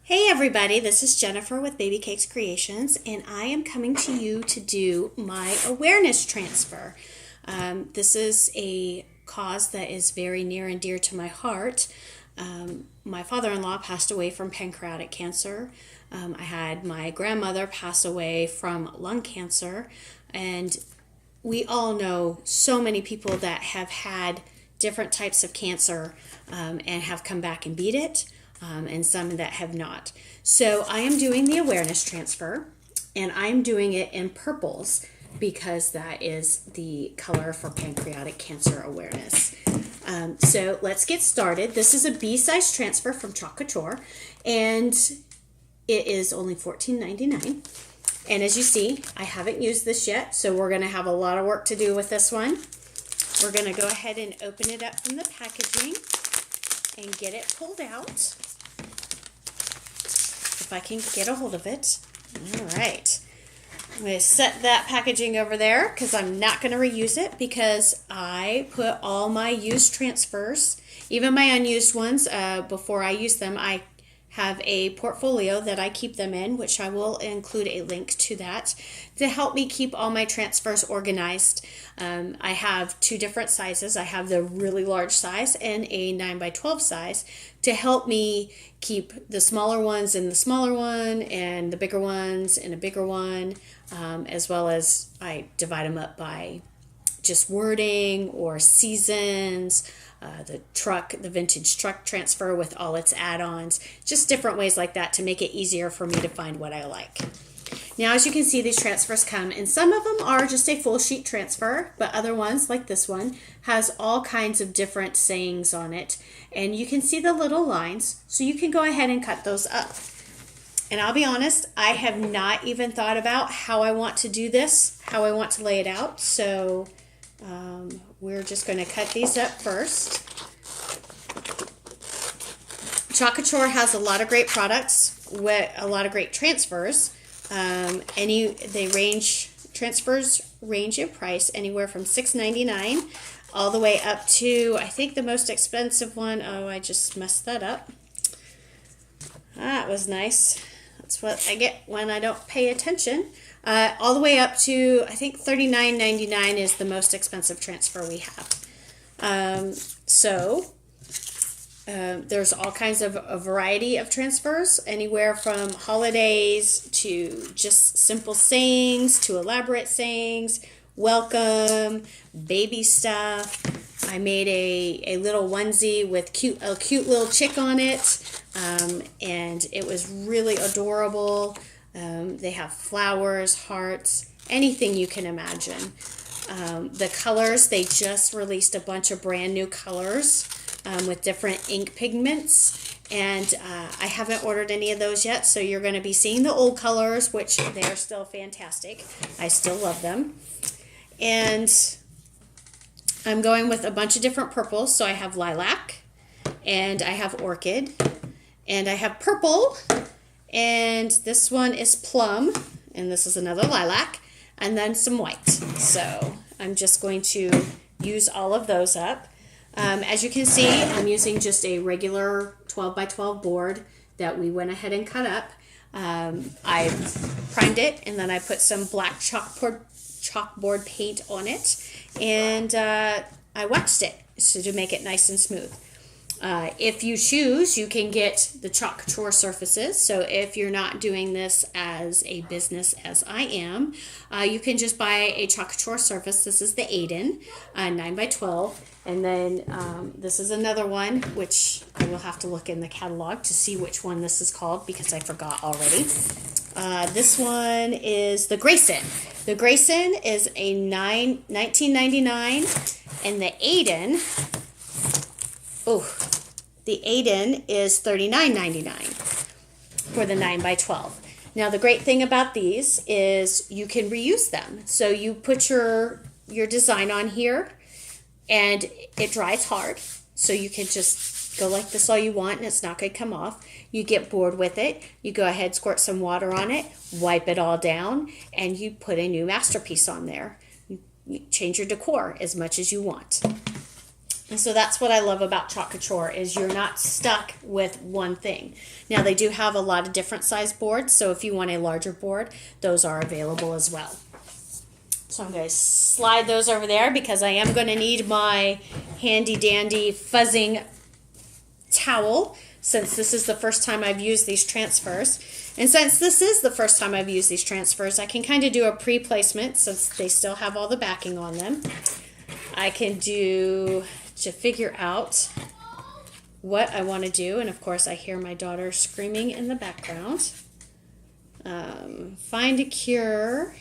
Hey everybody, this is Jennifer with Baby Cakes Creations, and I am coming to you to do my awareness transfer. This is a cause that is very near and dear to my heart. My father-in-law passed away from pancreatic cancer. I had my grandmother pass away from lung cancer, and we all know so many people that have had different types of cancer and have come back and beat it. And some that have not. So I am doing the awareness transfer, and I'm doing it in purples because that is the color for pancreatic cancer awareness. So let's get started. This is a B-size transfer from Couture, and it is only $14.99. And as you see, I haven't used this yet, so we're going to have a lot of work to do with this one. We're going to go ahead and open it up from the packaging and get it pulled out. If I can get a hold of it. All right. I'm going to set that packaging over there because I'm not going to reuse it because I put all my used transfers, even my unused ones, before I use them, I have a portfolio that I keep them in, which I will include a link to that to help me keep all my transfers organized. I have two different sizes. I have the really large size and a 9x12 size to help me keep the smaller ones in the smaller one and the bigger ones in a bigger one, as well as I divide them up by just wording or seasons. The vintage truck transfer with all its add-ons, just different ways like that to make it easier for me to find what I like. Now, as you can see, these transfers come, and some of them are just a full sheet transfer, but other ones, like this one, has all kinds of different sayings on it, and you can see the little lines, so you can go ahead and cut those up. And I'll be honest, I have not even thought about how I want to do this, how I want to lay it out, so we're just going to cut these up first. Couture has a lot of great products with a lot of great transfers. Transfers range in price anywhere from $6.99 all the way up to, I think the most expensive one, oh, I just messed that up. That was nice. That's what I get when I don't pay attention. All the way up to, I think $39.99 is the most expensive transfer we have. There's all kinds of a variety of transfers, anywhere from holidays to just simple sayings to elaborate sayings, welcome, baby stuff. I made a little onesie with a cute little chick on it, and it was really adorable. They have flowers, hearts, anything you can imagine. The colors, they just released a bunch of brand new colors with different ink pigments, and I haven't ordered any of those yet, so you're going to be seeing the old colors, which they are still fantastic. I still love them. And I'm going with a bunch of different purples, so I have lilac, and I have orchid, and I have purple, and this one is plum, and this is another lilac, and then some white. So I'm just going to use all of those up. As you can see, I'm using just a regular 12x12 board that we went ahead and cut up. I primed it, and then I put some black chalkboard paint on it, and I waxed it so to make it nice and smooth. If you choose, you can get the Couture surfaces. So if you're not doing this as a business as I am, you can just buy a Couture surface. This is the Aiden 9x12. And then this is another one, which I will have to look in the catalog to see which one this is called because I forgot already. This one is the Grayson. The Grayson is a $19.99, and the Aiden, the Aiden is $39.99 for the 9x12. Now the great thing about these is you can reuse them. So you put your design on here, and it dries hard, so you can just go like this all you want, and it's not going to come off. You get bored with it, you go ahead, squirt some water on it, wipe it all down, and you put a new masterpiece on there. You change your decor as much as you want. And so that's what I love about Chalk Couture is you're not stuck with one thing. Now they do have a lot of different size boards, so if you want a larger board, those are available as well. So I'm going to slide those over there because I am going to need my handy dandy fuzzing towel since this is the first time I've used these transfers. And since this is the first time I've used these transfers, I can kind of do a pre-placement since they still have all the backing on them. I can do to figure out what I want to do. And of course, I hear my daughter screaming in the background. Find a cure.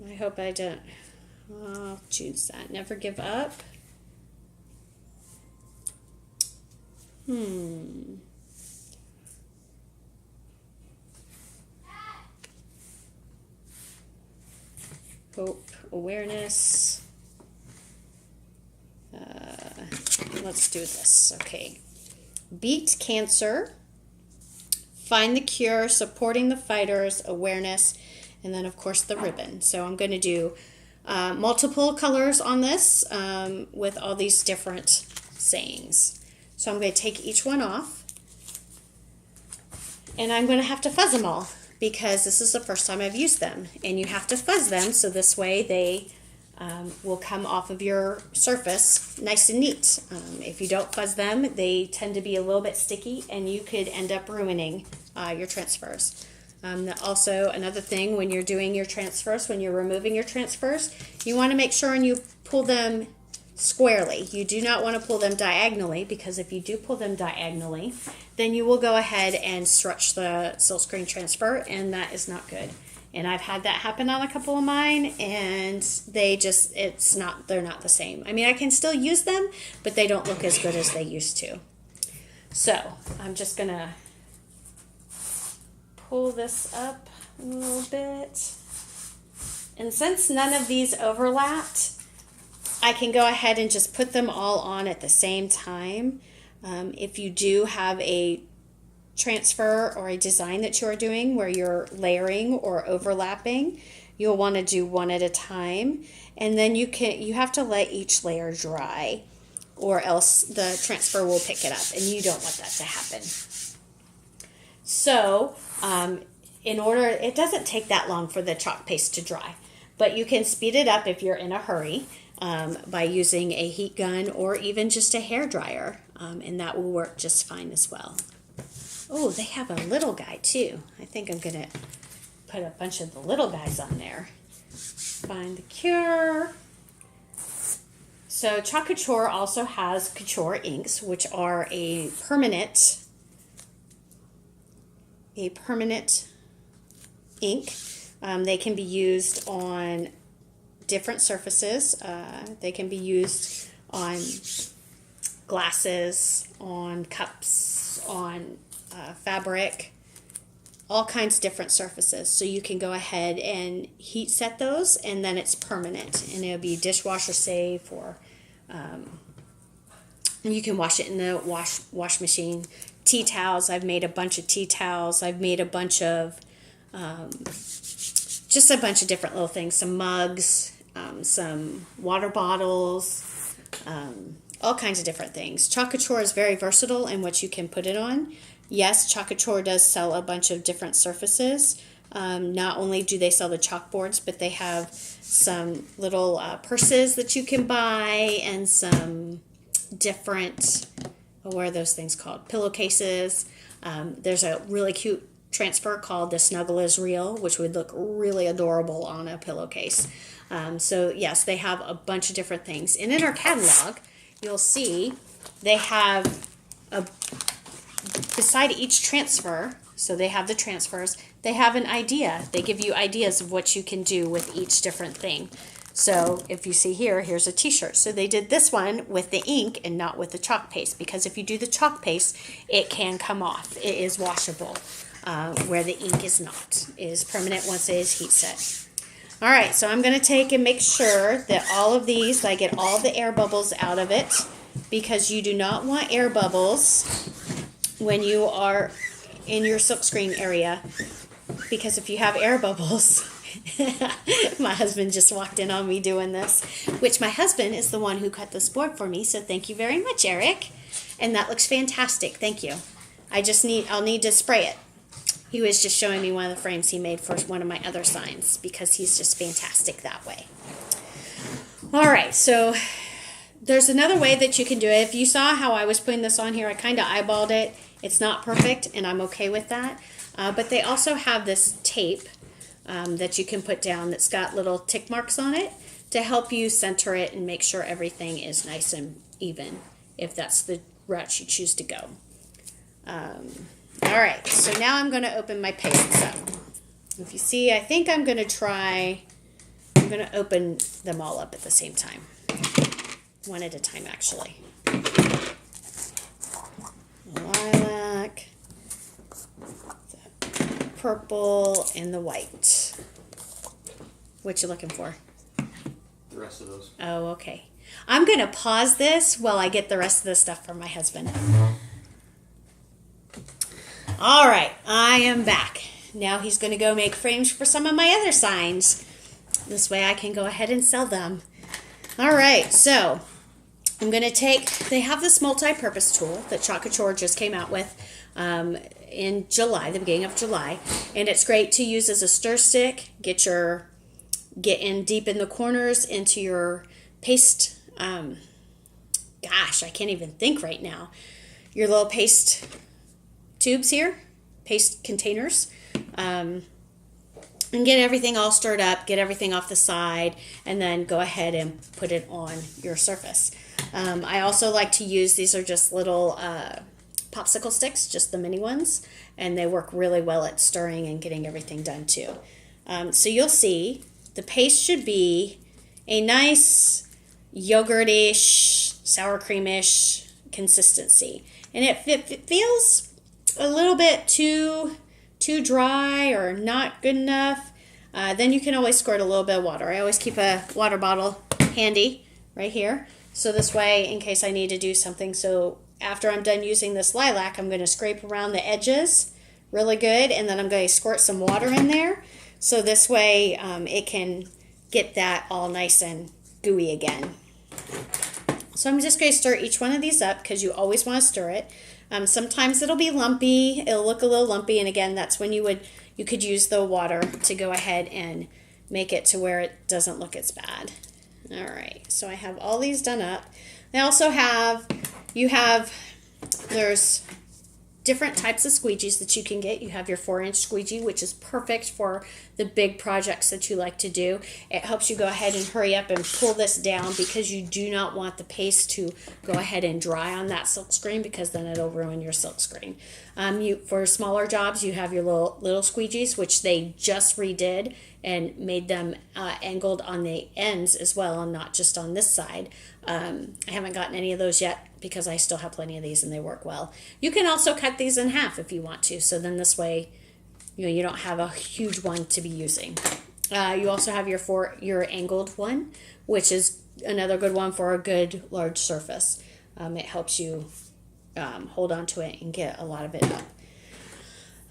I hope I don't. I'll choose that. Never give up. Hope, awareness. Let's do this. Okay. Beat cancer. Find the cure, supporting the fighters, awareness, and then of course the ribbon. So I'm going to do multiple colors on this with all these different sayings. So I'm going to take each one off, and I'm going to have to fuzz them all because this is the first time I've used them, and you have to fuzz them so this way they will come off of your surface nice and neat. If you don't fuzz them, they tend to be a little bit sticky, and you could end up ruining your transfers. Also, another thing when you're doing your transfers, when you're removing your transfers, you want to make sure and you pull them squarely. You do not want to pull them diagonally because if you do pull them diagonally, then you will go ahead and stretch the silkscreen transfer, and that is not good. And I've had that happen on a couple of mine, and they're not the same. I mean, I can still use them, but they don't look as good as they used to. So I'm just gonna pull this up a little bit. And since none of these overlapped, I can go ahead and just put them all on at the same time. If you do have a transfer or a design that you're doing where you're layering or overlapping, you'll want to do one at a time, and then you have to let each layer dry or else the transfer will pick it up, and you don't want that to happen. So it doesn't take that long for the chalk paste to dry, but you can speed it up if you're in a hurry by using a heat gun or even just a hair dryer, and that will work just fine as well. Oh, they have a little guy too. I think I'm going to put a bunch of the little guys on there. Find the cure. So Chalk Couture also has Couture inks, which are a permanent ink. They can be used on different surfaces. They can be used on glasses, on cups, on fabric, all kinds of different surfaces. So you can go ahead and heat set those, and then it's permanent, and it'll be dishwasher safe, or and you can wash it in the wash machine. Tea towels, I've made a bunch of tea towels. I've made a bunch of just a bunch of different little things. Some mugs, some water bottles, all kinds of different things. Chalk Couture is very versatile in what you can put it on. Yes, Chalk Couture does sell a bunch of different surfaces. Not only do they sell the chalkboards, but they have some little purses that you can buy, and some different, what are those things called? Pillowcases. There's a really cute transfer called the Snuggle is Real, which would look really adorable on a pillowcase. So yes, they have a bunch of different things. And in our catalog, you'll see they have beside each transfer, so they have the transfers, they have an idea. They give you ideas of what you can do with each different thing. So if you see here, here's a t-shirt. So they did this one with the ink and not with the chalk paste, because if you do the chalk paste, it can come off. It is washable, where the ink is not. It is permanent once it is heat set. All right, so I'm going to take and make sure that all of these, I get all the air bubbles out of it, because you do not want air bubbles when you are in your silkscreen area, because if you have air bubbles, My husband just walked in on me doing this, which my husband is the one who cut this board for me, so thank you very much, Eric. And that looks fantastic, thank you. I'll need to spray it. He was just showing me one of the frames he made for one of my other signs because he's just fantastic that way. All right, so there's another way that you can do it. If you saw how I was putting this on here, I kind of eyeballed it. It's not perfect, and I'm okay with that. But they also have this tape that you can put down that's got little tick marks on it to help you center it and make sure everything is nice and even, if that's the route you choose to go. All right, so now I'm going to open my pastes up. If you see, I think I'm going to open them all up at the same time. One at a time, actually. Lilac, the purple, and the white. What you looking for? The rest of those. Oh, okay. I'm going to pause this while I get the rest of the stuff from my husband. All right, I am back. Now he's going to go make frames for some of my other signs. This way I can go ahead and sell them. All right, so I'm going to they have this multi-purpose tool that Couture just came out with in July, the beginning of July. And it's great to use as a stir stick, get in deep in the corners into your paste. Gosh, I can't even think right now. Your little paste tubes here, paste containers, and get everything all stirred up, get everything off the side, and then go ahead and put it on your surface. I also like to use, these are just little popsicle sticks, just the mini ones, and they work really well at stirring and getting everything done too. So you'll see the paste should be a nice yogurt-ish, sour cream-ish consistency. And if it feels a little bit too dry or not good enough, then you can always squirt a little bit of water. I always keep a water bottle handy right here, so this way in case I need to do something. So after I'm done using this lilac, I'm going to scrape around the edges really good, and then I'm going to squirt some water in there, so this way it can get that all nice and gooey again. So I'm just going to stir each one of these up because you always want to stir it. Sometimes it'll be lumpy, it'll look a little lumpy, and again, that's when you could use the water to go ahead and make it to where it doesn't look as bad. All right, so I have all these done up. They also have, there's different types of squeegees that you can get. You have your 4-inch squeegee, which is perfect for the big projects that you like to do. It helps you go ahead and hurry up and pull this down because you do not want the paste to go ahead and dry on that silk screen, because then it'll ruin your silk screen. For smaller jobs, you have your little squeegees, which they just redid and made them angled on the ends as well, and not just on this side. I haven't gotten any of those yet because I still have plenty of these and they work well. You can also cut these in half if you want to, so then this way you don't have a huge one to be using. You also have your angled one, which is another good one for a good large surface. It helps you hold on to it and get a lot of it up.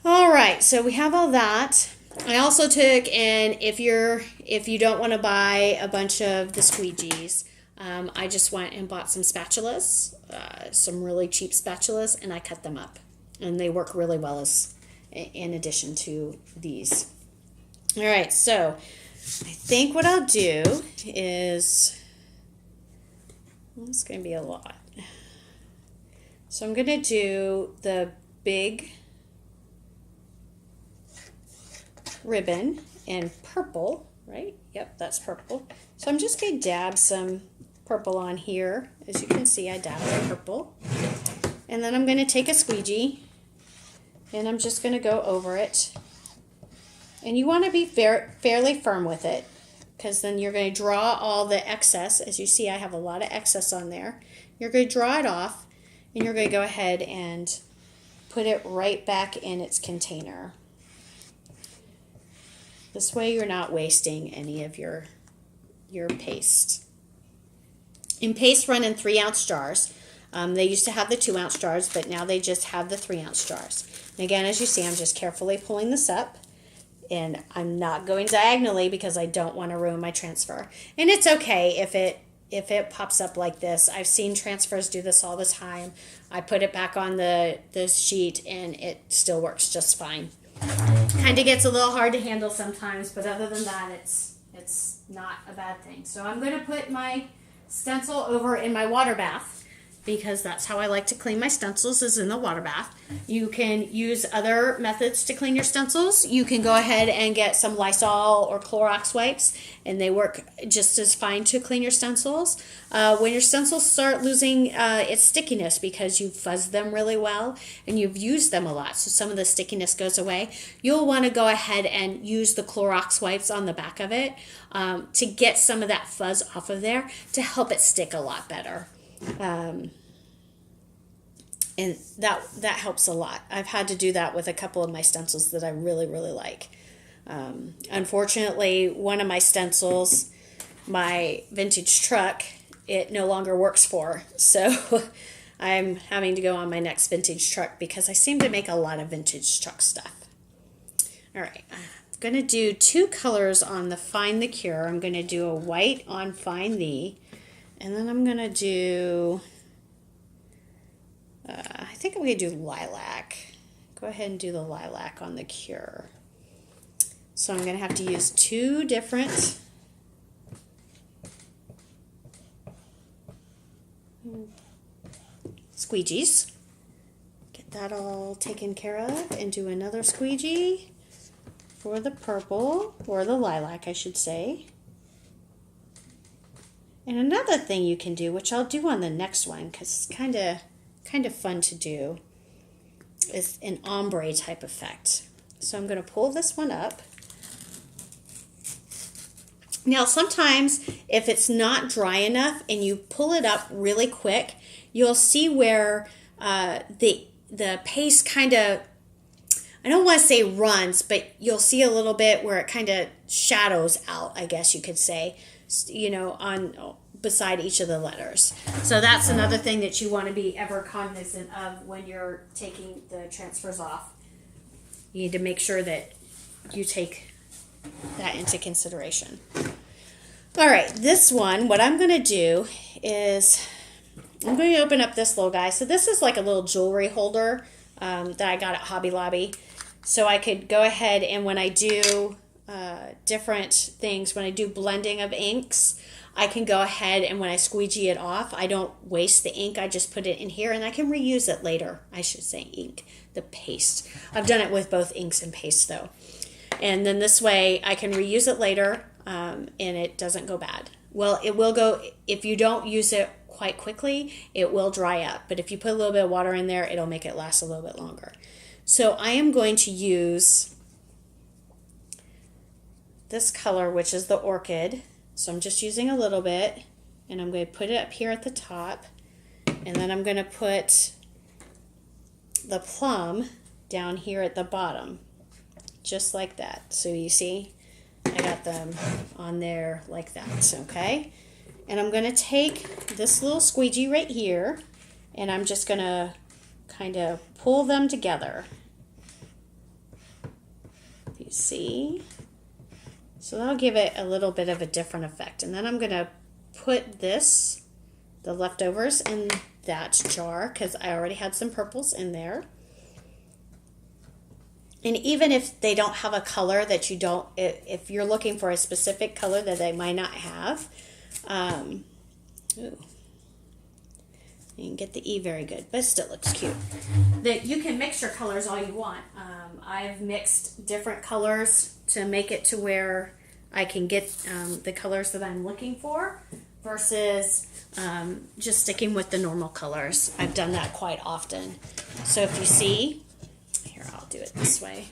All right, so we have all that. I also took, and if you don't want to buy a bunch of the squeegees, I just went and bought some spatulas, some really cheap spatulas, and I cut them up, and they work really well as in addition to these. All right, so I think what I'll do is, it's going to be a lot. So I'm going to do the big ribbon in purple, right? Yep, that's purple. So I'm just going to dab some purple on here. As you can see, I dabbed the purple. And then I'm going to take a squeegee and I'm just going to go over it. And you want to be fairly firm with it, because then you're going to draw all the excess. As you see, I have a lot of excess on there. You're going to draw it off, and you're going to go ahead and put it right back in its container. This way you're not wasting any of your paste. And paste run in 3-ounce jars. They used to have the 2-ounce jars, but now they just have the 3-ounce jars. And again, as you see, I'm just carefully pulling this up. And I'm not going diagonally because I don't want to ruin my transfer. And it's okay if it pops up like this. I've seen transfers do this all the time. I put it back on the sheet and it still works just fine. Kind of gets a little hard to handle sometimes, but other than that, it's not a bad thing. So I'm going to put my stencil over in my water bath, because that's how I like to clean my stencils, is in the water bath. You can use other methods to clean your stencils. You can go ahead and get some Lysol or Clorox wipes, and they work just as fine to clean your stencils. When your stencils start losing its stickiness because you've fuzzed them really well and you've used them a lot, so some of the stickiness goes away, you'll want to go ahead and use the Clorox wipes on the back of it to get some of that fuzz off of there to help it stick a lot better. And that helps a lot. I've had to do that with a couple of my stencils that I really, really like. Unfortunately, one of my stencils, my vintage truck, it no longer works for. So I'm having to go on my next vintage truck because I seem to make a lot of vintage truck stuff. All right, I'm going to do 2 colors on the Find the Cure. I'm going to do a white on Find Thee. And then I'm going to do, I think I'm going to do lilac. Go ahead and do the lilac on the Cure. So I'm going to have to use 2 different squeegees. Get that all taken care of, and do another squeegee for the purple, or the lilac, I should say. And another thing you can do, which I'll do on the next one because it's kind of fun to do, is an ombre type effect. So I'm going to pull this one up. Now sometimes if it's not dry enough and you pull it up really quick, you'll see where the paste kind of, I don't want to say runs, but you'll see a little bit where it kind of shadows out, I guess you could say, you know, on beside each of the letters. So that's another thing that you want to be ever cognizant of when you're taking the transfers off. You need to make sure that you take that into consideration. All right, this one, what I'm going to do is I'm going to open up this little guy. So this is like a little jewelry holder that I got at Hobby Lobby. So I could go ahead and when I do different things, when I do blending of inks, I can go ahead and when I squeegee it off, I don't waste the ink. I just put it in here and I can reuse it later. I should say ink, the paste. I've done it with both inks and paste though. And then this way I can reuse it later and it doesn't go bad. Well, it will go, if you don't use it quite quickly, it will dry up. But if you put a little bit of water in there, it'll make it last a little bit longer. So I am going to use this color, which is the orchid. So I'm just using a little bit, and I'm going to put it up here at the top, and then I'm going to put the plum down here at the bottom, just like that. So you see, I got them on there like that, okay? And I'm going to take this little squeegee right here, and I'm just going to kind of pull them together. You see? So that'll give it a little bit of a different effect. And then I'm going to put this, the leftovers, in that jar because I already had some purples in there. And even if they don't have a color that you don't, if you're looking for a specific color that they might not have, you can get the E very good, but it still looks cute. That you can mix your colors all you want. I've mixed different colors to make it to where I can get the colors that I'm looking for versus just sticking with the normal colors. I've done that quite often. So if you see, here I'll do it this way,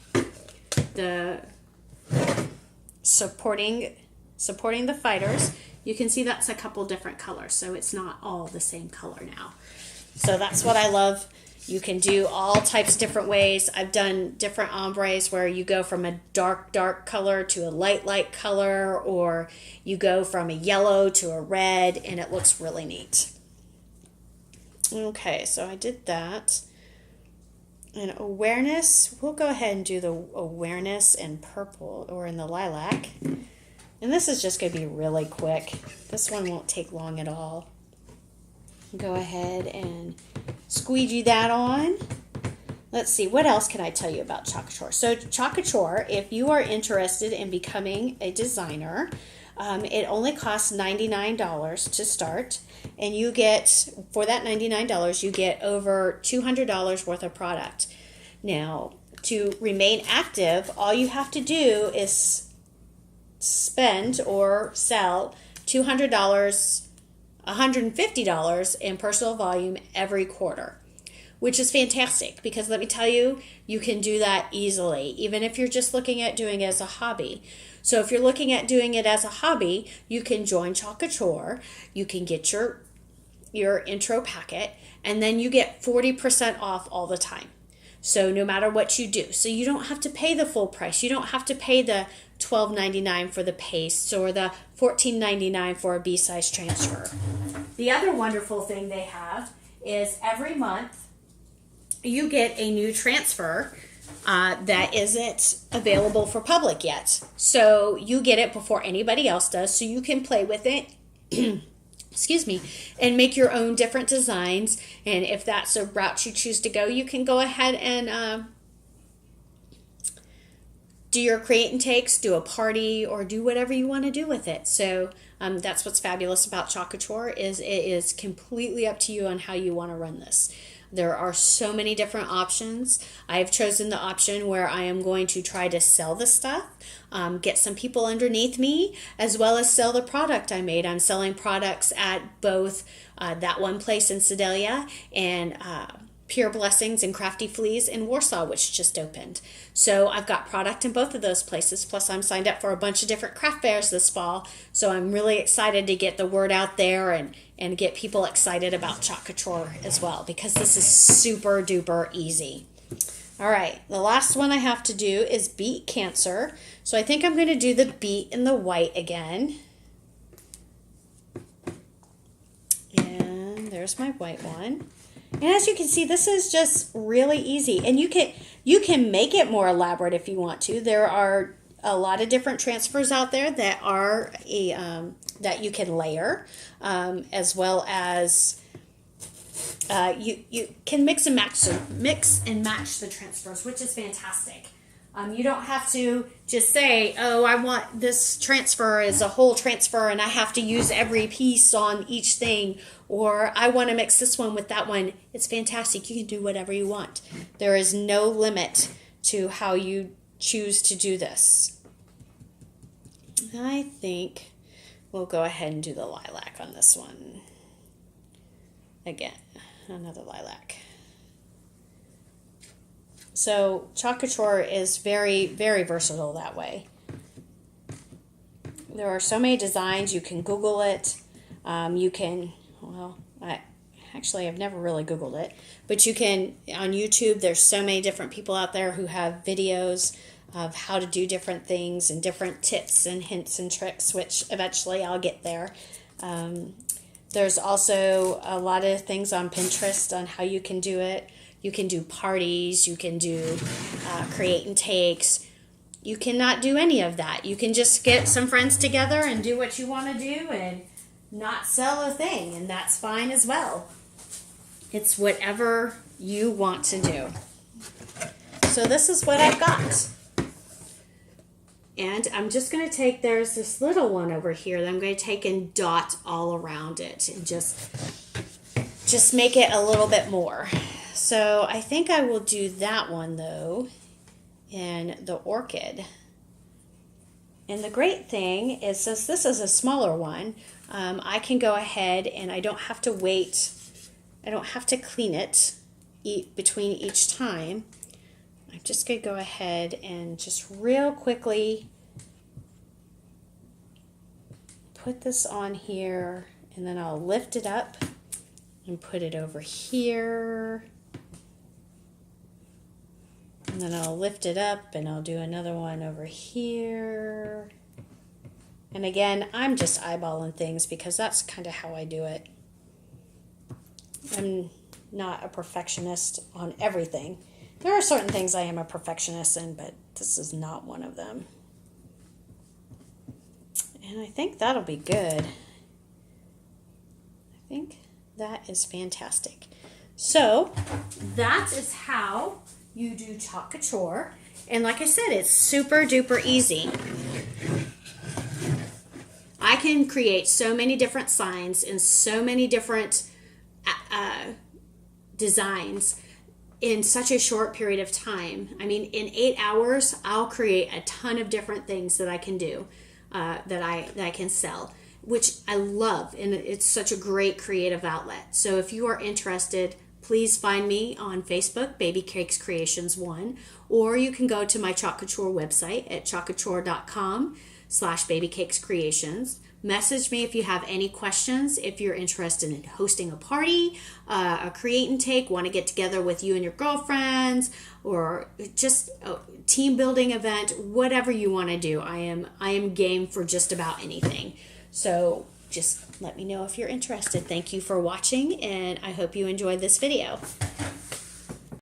the supporting the fighters, you can see that's a couple different colors, so it's not all the same color now. So that's what I love. You can do all types of different ways. I've done different ombres where you go from a dark color to a light color, or you go from a yellow to a red, and it looks really neat. Okay, so I did that. And awareness, we'll go ahead and do the awareness in purple or in the lilac. And this is just going to be really quick. This one won't take long at all. Go ahead and squeegee that on. Let's see, what else can I tell you about Couture? So Couture, if you are interested in becoming a designer, it only costs $99 to start. And you get, for that $99, you get over $200 worth of product. Now, to remain active, all you have to do is spend or sell $200, $150 in personal volume every quarter, which is fantastic because let me tell you, you can do that easily, even if you're just looking at doing it as a hobby. So if you're looking at doing it as a hobby, you can join Couture, you can get your intro packet, and then you get 40% off all the time. So no matter what you do. So you don't have to pay the full price. You don't have to pay the $12.99 for the pastes or the $14.99 for a B-size transfer. The other wonderful thing they have is every month you get a new transfer that isn't available for public yet. So you get it before anybody else does, so you can play with it excuse me, and make your own different designs. And if that's a route you choose to go, you can go ahead and do your create and takes, do a party, or do whatever you want to do with it. So that's what's fabulous about Couture is it is completely up to you on how you want to run this. There are so many different options. I've chosen the option where I am going to try to sell the stuff, get some people underneath me, as well as sell the product I made. I'm selling products at both that one place in Sedalia and Pure Blessings and Crafty Fleas in Warsaw, which just opened. So I've got product in both of those places. Plus I'm signed up for a bunch of different craft fairs this fall. So I'm really excited to get the word out there and get people excited about Couture as well, because this is super duper easy. All right, the last one I have to do is Beat Cancer. So I think I'm going to do the beat in the white again. And there's my white one. And as you can see, this is just really easy. And you can make it more elaborate if you want to. There are a lot of different transfers out there that are that you can layer, as well as you can mix and match the transfers, which is fantastic. You don't have to just say, oh, I want this transfer as a whole transfer and I have to use every piece on each thing, or I want to mix this one with that one. It's fantastic. You can do whatever you want. There is no limit to how you choose to do this. I think we'll go ahead and do the lilac on this one. Again, another lilac. So Couture is very, very versatile that way. There are so many designs. You can Google it. You can, well, I've never really Googled it, but you can, on YouTube, there's so many different people out there who have videos of how to do different things and different tips and hints and tricks, which eventually I'll get there. There's also a lot of things on Pinterest on how you can do it. You can do parties, you can do create and takes. You cannot do any of that. You can just get some friends together and do what you want to do and not sell a thing, and that's fine as well. It's whatever you want to do. So this is what I've got. And I'm just going to take, there's this little one over here that I'm going to take and dot all around it and just make it a little bit more. So I think I will do that one though in the orchid. And the great thing is, since this is a smaller one, I can go ahead and I don't have to wait. I don't have to clean it between each time. I'm just going to go ahead and just real quickly put this on here, and then I'll lift it up and put it over here. And then I'll lift it up and I'll do another one over here. And again, I'm just eyeballing things because that's kind of how I do it. I'm not a perfectionist on everything. There are certain things I am a perfectionist in, but this is not one of them. And I think that'll be good. I think that is fantastic. So that is how you do Chalk Couture. And like I said, it's super duper easy. I can create so many different signs and so many different designs in such a short period of time. I mean, in 8 hours, I'll create a ton of different things that I can do, that I can sell, which I love, and it's such a great creative outlet. So if you are interested, please find me on Facebook, Baby Cakes Creations 1, or you can go to my Chalk Couture website at chalkcouture.com/babycakescreations. Message me if you have any questions, if you're interested in hosting a party, a create and take, want to get together with you and your girlfriends, or just a team building event, whatever you want to do. I am game for just about anything. So just let me know if you're interested. Thank you for watching, and I hope you enjoyed this video.